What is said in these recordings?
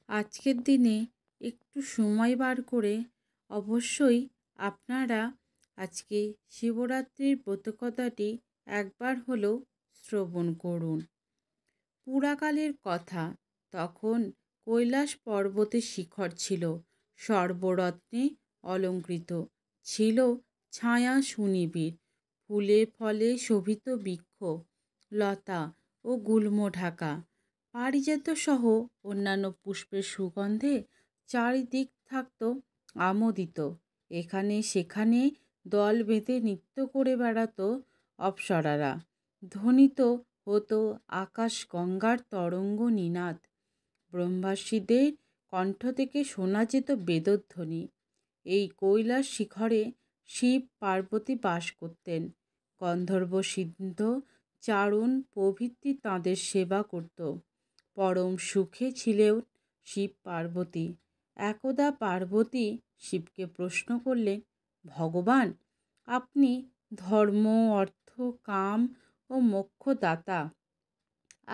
আজকের দিনে একটু সময় বার করে অবশ্যই আপনারা আজকে শিবরাত্রির ব্রতকথাটি একবার হলেও শ্রবণ করুন। পুরাকালের কথা, তখন কৈলাস পর্বতের শিখর ছিল সর্বরত্নে অলঙ্কৃত, ছিল ছায়া সুনিবিড়, ফুলে ফলে শোভিত বৃক্ষ, লতা ও গুল্ম ঢাকা, পারিজাত সহ অন্যান্য পুষ্পের সুগন্ধে চারিদিক থাকত আমোদিত। এখানে সেখানে দল বেঁধে নৃত্য করে বেড়াতো অপ্সরারা, ধ্বনিত হতো আকাশ গঙ্গার তরঙ্গ নিনাদ, ব্রহ্মর্ষিদের কণ্ঠ থেকে শোনা যেত বেদধ্বনি। এই কৈলাস শিখরে শিব পার্বতী বাস করতেন। গন্ধর্ব সিদ্ধ চারণ প্রভৃতি তাঁদের সেবা করত। পরম সুখে ছিলেন শিব পার্বতী। একদা পার্বতী শিবকে প্রশ্ন করলেন, ভগবান, আপনি ধর্ম, অর্থ, কাম ও মোক্ষদাতা।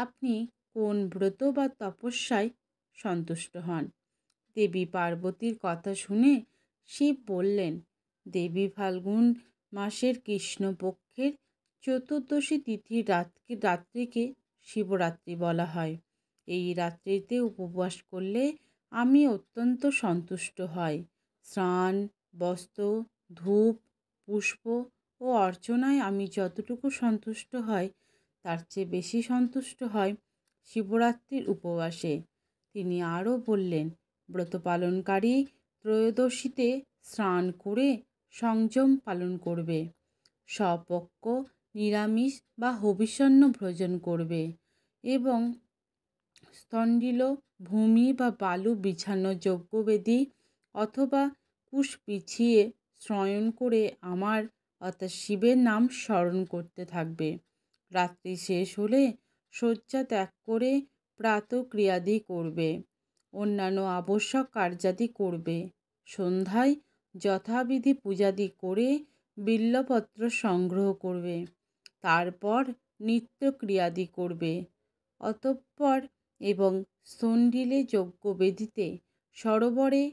আপনি কোন ব্রত বা তপস্যায় সন্তুষ্ট হন? দেবী পার্বতীর কথা শুনে শিব বললেন, দেবী ফাল্গুন মাসের কৃষ্ণপক্ষের চতুর্দশী তিথির রাত্রিকে শিবরাত্রি বলা হয়। এই রাত্রিতে উপবাস করলে আমি অত্যন্ত সন্তুষ্ট হই। স্নান, বস্ত্র, ধূপ, পুষ্প ও অর্চনায় আমি যতটুকু সন্তুষ্ট হই, তার চেয়ে বেশি সন্তুষ্ট হয় শিবরাত্রির উপবাসে। তিনি আরও বললেন, ব্রত পালনকারী ত্রয়োদশীতে স্নান করে সংযম পালন করবে, স্বপক্ষ নিরামিষ বা হবিষ্যান্ন ভোজন করবে এবং স্তন্ডিল ভূমি বা বালু বিছানো যজ্ঞবেদী অথবা কুশ বিছিয়ে শয়ন করে আমার অর্থাৎ শিবের নাম স্মরণ করতে থাকবে। রাত্রি শেষ হলে শয্যা ত্যাগ করে প্রাতঃক্রিয়াদি করবে, অন্যান্য আবশ্যক কার্যাদি করবে। সন্ধ্যায় যথাবিধি পূজাদি করে বিল্বপত্র সংগ্রহ করবে। তারপর নিত্যক্রিয়াদি করবে। অতঃপর এবং স্তন্ডিলে যজ্ঞবেদিতে সরোবরে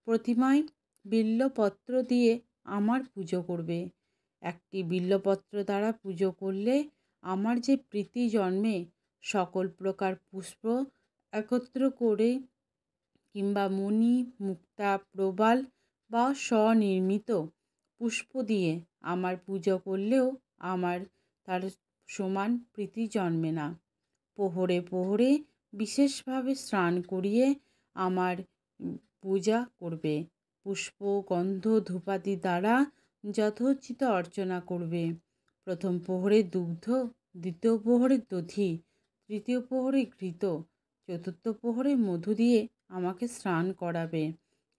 প্রতিমায় বিল্বপত্র দিয়ে আমার পুজো করবে। একটি বিল্বপত্র দ্বারা পুজো করলে আমার যে প্রীতি জন্মে, সকল প্রকার পুষ্প একত্র করে কিংবা মণি, মুক্তা, প্রবাল বা স্বনির্মিত পুষ্প দিয়ে আমার পুজো করলেও আমার তার সমান প্রীতি জন্মে না। প্রহরে প্রহরে বিশেষভাবে স্নান করিয়ে আমার পূজা করবে। পুষ্প, গন্ধ, ধূপাদি দ্বারা যথোচিত অর্চনা করবে। প্রথম প্রহরে দুগ্ধ, দ্বিতীয় প্রহরে দধি, তৃতীয় প্রহরে ঘৃত, চতুর্থ প্রহরে মধু দিয়ে আমাকে স্নান করাবে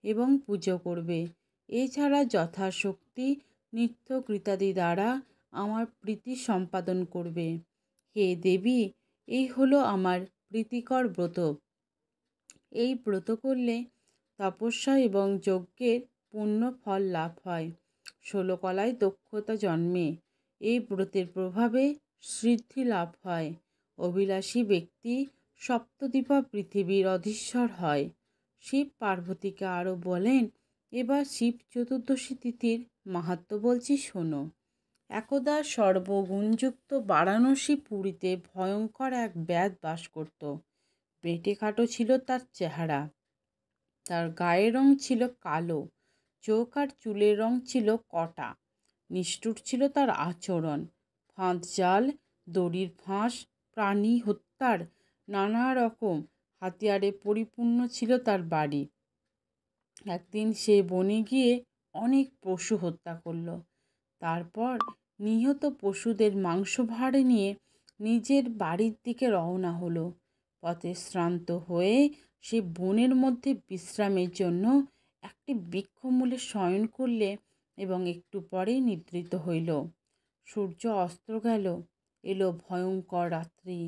এবং পুজো করবে। এছাড়া যথাশক্তি নিত্যকৃতাদি দ্বারা আমার প্রীতি সম্পাদন করবে। হে দেবী, এই হলো আমার প্রীতিকর ব্রত। এই ব্রত করলে তপস্যা এবং যজ্ঞের পূর্ণ ফল লাভ হয়। 16 কলায় দক্ষতা জন্মে। এই ব্রতের প্রভাবে সিদ্ধি লাভ হয়। অভিলাষী ব্যক্তি সপ্তদ্বীপা পৃথিবীর অধীশ্বর হয়। শিব পার্বতীকে আরও বলেন, এবার শিব চতুর্দশী তিথির মাহাত্ম্য বলছি, শোনো। একদা সর্বগুণযুক্ত বারাণসী পুরীতে ভয়ঙ্কর এক ব্যাধ বাস করত। বেঁটে খাটো ছিল তার চেহারা, তার গায়ের রং ছিল কালো, চোখ আর চুলের রং ছিল কটা। নিষ্ঠুর ছিল তার আচরণ। ফাঁদ জাল, দড়ির ফাঁস, প্রাণী হত্যার নানা রকম হাতিয়ারে পরিপূর্ণ ছিল তার বাড়ি। একদিন সে বনে গিয়ে অনেক পশু হত্যা করল। তারপর নিহত পশুদের মাংস ভাড়ে নিয়ে নিজের বাড়ির দিকে রওনা হলো। পথে শ্রান্ত হয়ে সে বনের মধ্যে বিশ্রামের জন্য একটি বৃক্ষমূলে শয়ন করলে এবং একটু পরেই নিদ্রিত হইল। সূর্য অস্ত গেল, এলো ভয়ঙ্কর রাত্রি।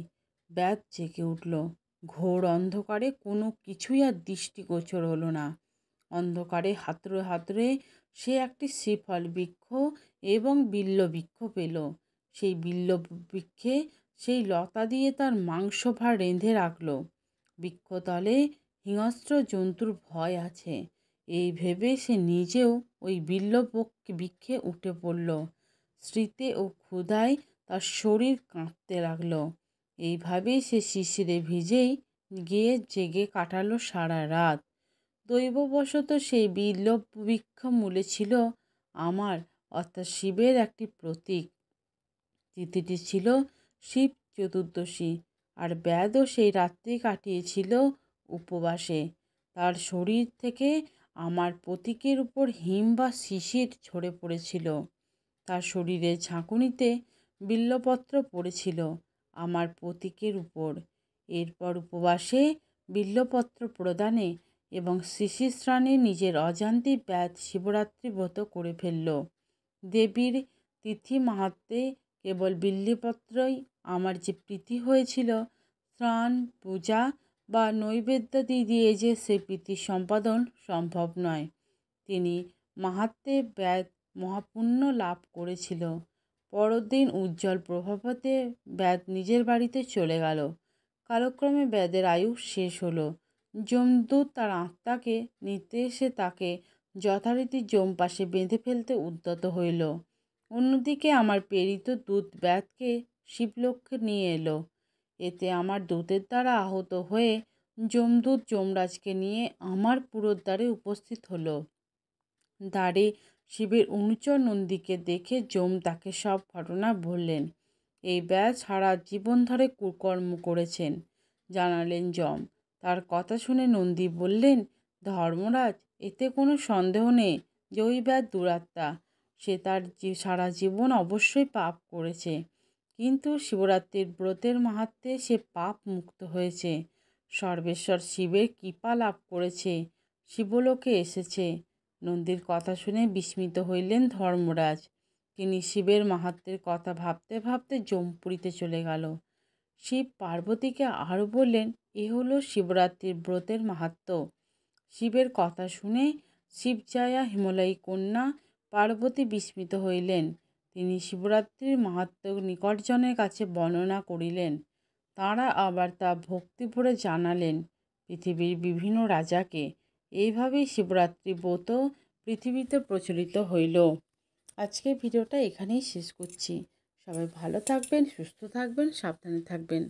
ব্যাধ জেগে উঠল। ঘোর অন্ধকারে কোনো কিছুই আর দৃষ্টিগোচর হলো না। অন্ধকারে হাতড়ে হাতড়ে সে একটি শ্রীফল বৃক্ষ এবং বিল্ব বৃক্ষ পেল। সেই বিল্ব বৃক্ষে সেই লতা দিয়ে তার মাংস ভাত রেঁধে রাখল। বৃক্ষতলে হিংস্র জন্তুর ভয় আছে। এই ভেবে সে নিজেও ওই বৃক্ষে উঠে পড়ল। শীতে ও ক্ষুধায় তার শরীর কাঁপতে লাগলো। এইভাবেই সে শিশিরে ভিজেই গিয়ে জেগে কাটালো সারা রাত। দৈববশত সেই বৃক্ষ মূলে ছিল আমার অর্থাৎ শিবের একটি প্রতীক। তিথিটি ছিল শিব চতুর্দশী, আর ব্যাধও সেই রাত্রি কাটিয়েছিল উপবাসে। তার শরীর থেকে আমার প্রতীকের উপর হিম বা শিশির ঝরে পড়েছিল। তার শরীরের ঝাঁকুনিতে বিল্বপত্র পড়েছিল আমার প্রতীকের উপর। এরপর উপবাসে বিল্বপত্র প্রদানে এবং শিশির স্নানে নিজের অজান্তে ব্যাধ শিবরাত্রি ব্রত করে ফেলল। দেবীর তিথি মাহাত্ম্যে কেবল বিল্বপত্রই আমার যে প্রীতি হয়েছিল, স্নান পূজা বা নৈবেদ্যাদি দিয়ে যে সে প্রীতি সম্পাদন সম্ভব নয়। তিনি মাহাত্ম্যে ব্যাধ মহাপুণ্য লাভ করেছিল। পরদিন উজ্জ্বল প্রভাতে ব্যাধ নিজের বাড়িতে চলে গেল। কালক্রমে ব্যাধের আয়ু শেষ হলো। যমদূত তার আত্মাকে নিতে এসে তাকে যথারীতি যমপাশে বেঁধে ফেলতে উদ্যত হইল। অন্যদিকে আমার প্রেরিত দূত ব্যাধকে শিবলোকে নিয়ে এলো। এতে আমার দূতের দ্বারা আহত হয়ে যমদূত যমরাজকে নিয়ে আমার পুরদ্বারে উপস্থিত হলো। দ্বারে শিবের অনুচর নন্দীকে দেখে যম তাকে সব ঘটনা বললেন। এই ব্যাধ সারা জীবন ধরে কুকর্ম করেছেন, জানালেন যম। তার কথা শুনে নন্দী বললেন, ধর্মরাজ, এতে কোনো সন্দেহ নেই যে ওই ব্যাধ দুরাত্মা। সে তার সারা জীবন অবশ্যই পাপ করেছে, কিন্তু শিবরাত্রির ব্রতের মাহাত্ম্যে সে পাপ মুক্ত হয়েছে। সর্বেশ্বর শিবের কৃপা লাভ করেছে, শিবলোকে এসেছে। নন্দীর কথা শুনে বিস্মিত হইলেন ধর্মরাজ। তিনি শিবের মাহাত্ম্যের কথা ভাবতে ভাবতে যমপুরীতে চলে গেল। শিব পার্বতীকে আরও বললেন, এ হলো শিবরাত্রির ব্রতের মাহাত্ম্য। শিবের কথা শুনে শিবজায়া হিমালয়ী কন্যা পার্বতী বিস্মিত হইলেন। তিনি শিবরাত্রির মাহাত্ম্য নিকটজনের কাছে বর্ণনা করিলেন। তাঁরা আবার তা ভক্তিভরে জানালেন পৃথিবীর বিভিন্ন রাজাকে। এইভাবেই শিবরাত্রি ব্রত পৃথিবীতে প্রচলিত হইল। আজকের ভিডিওটা এখানেই শেষ করছি। সবাই ভালো থাকবেন, সুস্থ থাকবেন, সাবধানে থাকবেন।